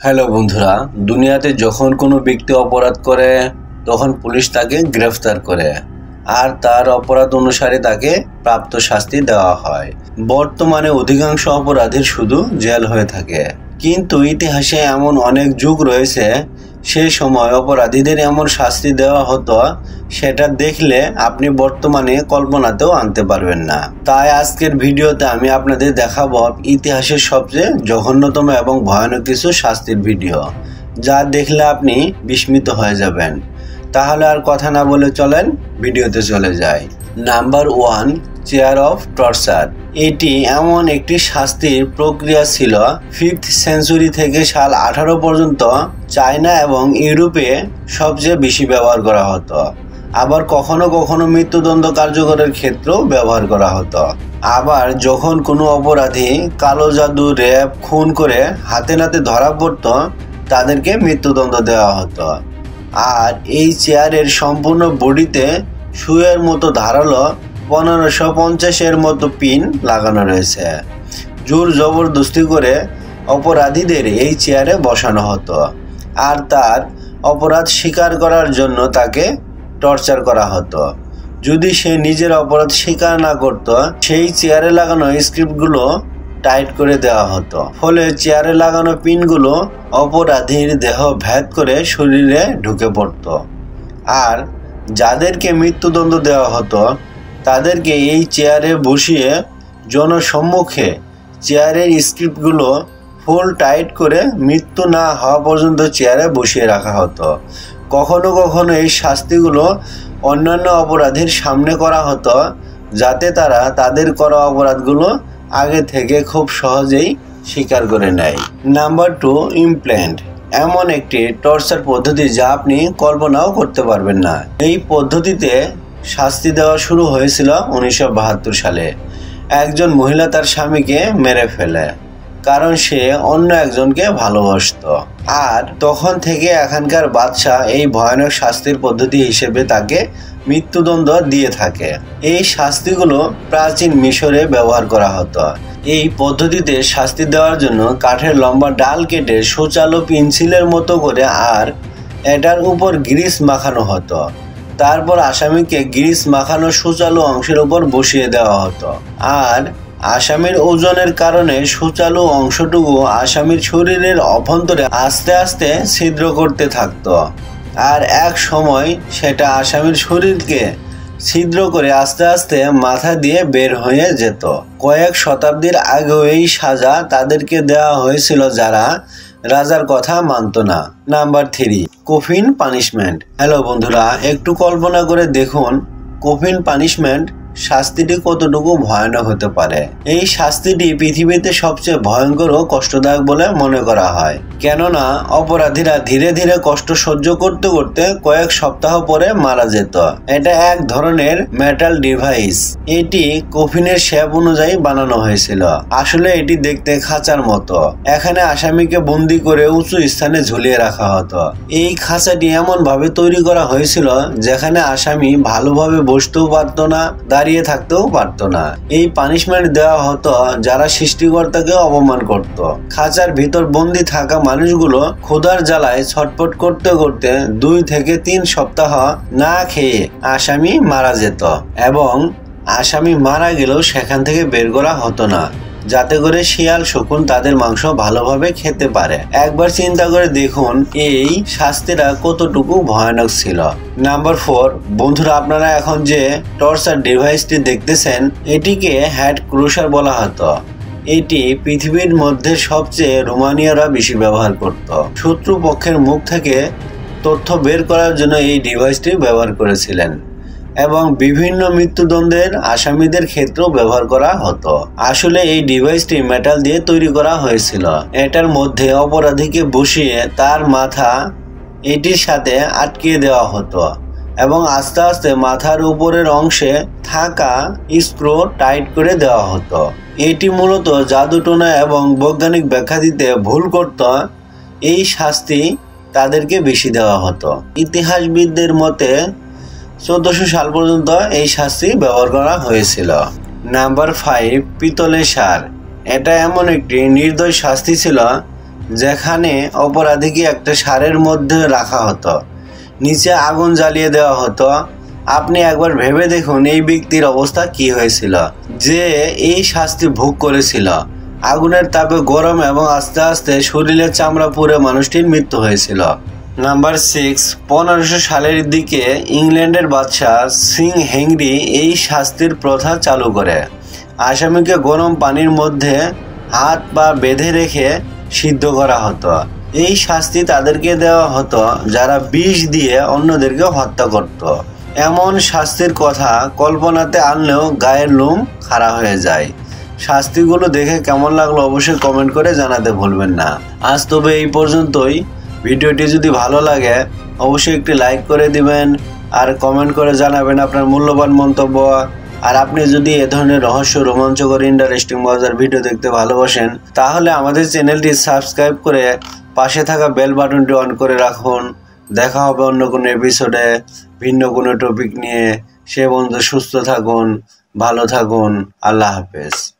Hello বন্ধুরা, দুনিয়াতে যখন কোনো ব্যক্তি অপরাধ করে তখন পুলিশ তাকে গ্রেফতার করে আর তার অপরাধ অনুসারে তাকে প্রাপ্ত শাস্তি দেওয়া হয়। বর্তমানে অধিকাংশ অপরাধীর শুধু জেল হয়ে থাকে, কিন্তু ইতিহাসে এমন অনেক যুগ রয়েছে সে সময় অপরাধীদের এমন শাস্তি দেওয়া হতো সেটা দেখলে আপনি বর্তমানে কল্পনাতেও আনতে পারবেন না। তাই আজকের ভিডিওতে আমি আপনাদের দেখাবো ইতিহাসের সবচেয়ে জঘন্যতম এবং ভয়ানক কিছু শাস্তির ভিডিও, যা দেখলে আপনি বিস্মিত হয়ে যাবেন। তাহলে আর কথা না বলে চলেন ভিডিওতে চলে যাই। Number 1, chair of torture. এটি এমন একটি শাস্তির প্রক্রিয়া ছিল 5th সেঞ্চুরি থেকে সাল 18 পর্যন্ত চায়না এবং ইউরোপে সবচেয়ে বেশি ব্যবহার করা হতো। আবার কখনো কখনো মৃত্যুদণ্ড কার্যকরের ক্ষেত্রেও ব্যবহার করা হতো। আবার যখন কোনো অপরাধী কালো জাদু, রেপ, খুন করে হাতে নাতে ধরা পড়ত তাদেরকে মৃত্যুদণ্ড দেওয়া হতো। আর এই চেয়ারের সম্পূর্ণ বডিতে সুইয়ের মতো ধারালো 1550-এর মতো পিন লাগানো রয়েছে। জোর জবরদস্তি করে অপরাধীদের এই চেয়ারে বসানো হতো আর তার অপরাধ স্বীকার করার জন্য তাকে টর্চার করা হতো। যদি সে নিজের অপরাধ স্বীকার না করত, সেই চেয়ারে লাগানো স্ক্রিপ্টগুলো টাইট করে দেওয়া হতো। ফলে চেয়ারে লাগানো পিনগুলো অপরাধীর দেহ ভেদ করে শরীরে ঢুকে পড়ত। আর যাদেরকে মৃত্যুদণ্ড দেওয়া হতো তাদেরকে এই চেয়ারে বসিয়ে জনসম্মুখে চেয়ারের স্ক্রিপ্টগুলো ফুল টাইট করে মৃত্যু না হওয়া পর্যন্ত চেয়ারে বসিয়ে রাখা হতো। কখনো কখনো এই শাস্তিগুলো অন্যান্য অপরাধীর সামনে করা হতো, যাতে তারা তাদের করা অপরাধগুলো আগে থেকে খুব সহজেই স্বীকার করে নেয়। Number 2, implant. এমন একটি টর্চার পদ্ধতি যা আপনি কল্পনাও করতে পারবেন না। এই পদ্ধতিতে শাস্তি দেওয়া শুরু হয়েছিল 1972 সালে। একজন মহিলা তার স্বামীকে মেরে ফেলে কারণ সে অন্য একজনকে ভালোবাসতো। আর তখন থেকে এখানকার বাদশাহ এই ভয়ানক শাস্তির পদ্ধতি হিসেবে তাকে মৃত্যুদণ্ড দিয়ে থাকে। এই শাস্তিগুলো প্রাচীন মিশরে ব্যবহার করা হতো। এই পদ্ধতিতে শাস্তি দেওয়ার জন্য কাঠের লম্বা ডাল কেটে সুচালো পেন্সিলের মতো করে আর এটার উপর গ্রিস মাখানো হতো। তারপর আসামিকে গ্রিস মাখানো সুচালো অংশের উপর বসিয়ে দেওয়া হতো। আর আসামির ওজনের কারণে সুচালু অংশটুকু আসামির শরীরের অভ্যন্তরে আস্তে আস্তে ছিদ্র করতে থাকতো। আর এক সময় সেটা আসামির শরীরকে ছিদ্র করে আস্তে আস্তে মাথা দিয়ে বের হয়ে যেত। কয়েক শতাব্দীর আগেও এই সাজা তাদেরকে দেওয়া হয়েছিল যারা রাজার কথা মানত না। Number 3, coffin punishment. হ্যালো বন্ধুরা, একটু কল্পনা করে দেখুন কফিন পানিশমেন্ট শাস্তিটি কতটুকু ভয়ানক হতে পারে। এই শাস্তিটি পৃথিবীতে সবচেয়ে ভয়ঙ্কর ও কষ্টদায়ক বলে মনে করা হয়, কেননা অপরাধীরা ধীরে ধীরে কষ্ট সহ্য করতে করতে কয়েক সপ্তাহ পরে মারা যেত। এটা এক ধরনের মেটাল ডিভাইস। এটি কফিনের শেপ অনুযায়ী বানানো হয়েছিল। আসলে এটি দেখতে খাঁচার মতো। এখানে আসামিকে বন্দি করে উঁচু স্থানে ঝুলিয়ে রাখা হতো। এই খাঁচাটি এমন ভাবে তৈরি করা হয়েছিল যেখানে আসামি ভালোভাবে বসতেও পারতো না, দাঁড়িয়ে থাকতেও পারতো না। এই পানিশমেন্ট দেওয়া হতো যারা সৃষ্টিকর্তাকে অপমান করত। খাঁচার ভিতর বন্দি থাকা মানুষগুলো ক্ষুধার জ্বালায় ছটফট করতে করতে 2 থেকে 3 সপ্তাহ না খেয়ে আসামি মারা যেত, এবং আসামি মারা গেলেও সেখান থেকে বের করা হতো না, যাতে করে শিয়াল শকুন তাদের মাংস ভালোভাবে খেতে পারে। একবার চিন্তা করে দেখুন এই শাস্তিটা কতটুকু ভয়ানক ছিল। নাম্বার 4, বন্ধুরা, আপনারা এখন যে টর্চার ডিভাইসটি দেখতেছেন এটিকে হেড ক্রুশার বলা হতো। এটি পৃথিবীর মধ্যে সবচেয়ে রোমানীয়রা বেশি ব্যবহার করত। শত্রু পক্ষের মুখ থেকে তথ্য বের করার জন্য এই ডিভাইসটি ব্যবহার করেছিলেন, এবং বিভিন্ন মৃত্যুদণ্ডের আসামিদের ক্ষেত্রেও ব্যবহার করা হতো। আসলে এই ডিভাইসটি মেটাল দিয়ে তৈরি করা হয়েছিল। এটার মধ্যে অপরাধীকে বসিয়ে তার মাথা এটির সাথে আটকিয়ে দেওয়া হতো এবং আস্তে আস্তে মাথার উপরের অংশে থাকা স্ক্রু টাইট করে দেওয়া হতো। এটি মূলত জাদুটোনা এবং বৈজ্ঞানিক ব্যাখ্যা দিতে ভুল করত। এই শাস্তি তাদেরকে বেশি দেওয়া হতো। ইতিহাসবিদদের মতে 1400 সাল পর্যন্ত এই শাস্তি ব্যবহার করা হয়েছিল। নাম্বার 5, পিতলের সার। এটা এমন একটি নির্দয় শাস্তি ছিল যেখানে অপরাধীকে একটা ষাঁড়ের মধ্যে রাখা হতো, নিচে আগুন জ্বালিয়ে দেওয়া হতো। আপনি একবার ভেবে দেখুন এই ব্যক্তির অবস্থা কি হয়েছিল, যে এই শাস্তি ভোগ করেছিল। আগুনের তাপে গরম এবং আস্তে আস্তে শরীরের চামড়া পুড়ে মানুষটির মৃত্যু হয়েছিল। নাম্বার 6, 1500 সালের দিকে ইংল্যান্ডের বাদশাহ সিং হেনরি এই শাস্তির প্রথা চালু করে। আসামিকে গরম পানির মধ্যে হাত পা বেঁধে রেখে সিদ্ধ করা হতো। এই শাস্তি তাদেরকে দেওয়া হতো যারা বিষ দিয়ে অন্যদেরকে হত্যা করত। এমন শাস্তির কথা কল্পনাতে আনলেও গায়ের লোম খাড়া হয়ে যায়। শাস্তিগুলো দেখে কেমন লাগলো অবশ্যই কমেন্ট করে জানাতে ভুলবেন না। আজ তবে এই পর্যন্তই। ভিডিওটি যদি ভালো লাগে অবশ্যই একটি লাইক করে দিবেন আর কমেন্ট করে জানাবেন আপনার মূল্যবান মন্তব্য। আর আপনি যদি এ ধরনের রহস্য, রোমাঞ্চকর, ইন্টারেস্টিং, মজার ভিডিও দেখতে ভালোবাসেন তাহলে আমাদের চ্যানেলটি সাবস্ক্রাইব করে পাশে থাকা বেল বাটনটি অন করে রাখুন। দেখা হবে অন্য কোনো এপিসোডে ভিন্ন কোনো টপিক নিয়ে। সে পর্যন্ত সুস্থ থাকুন, ভালো থাকুন। আল্লাহ হাফেজ।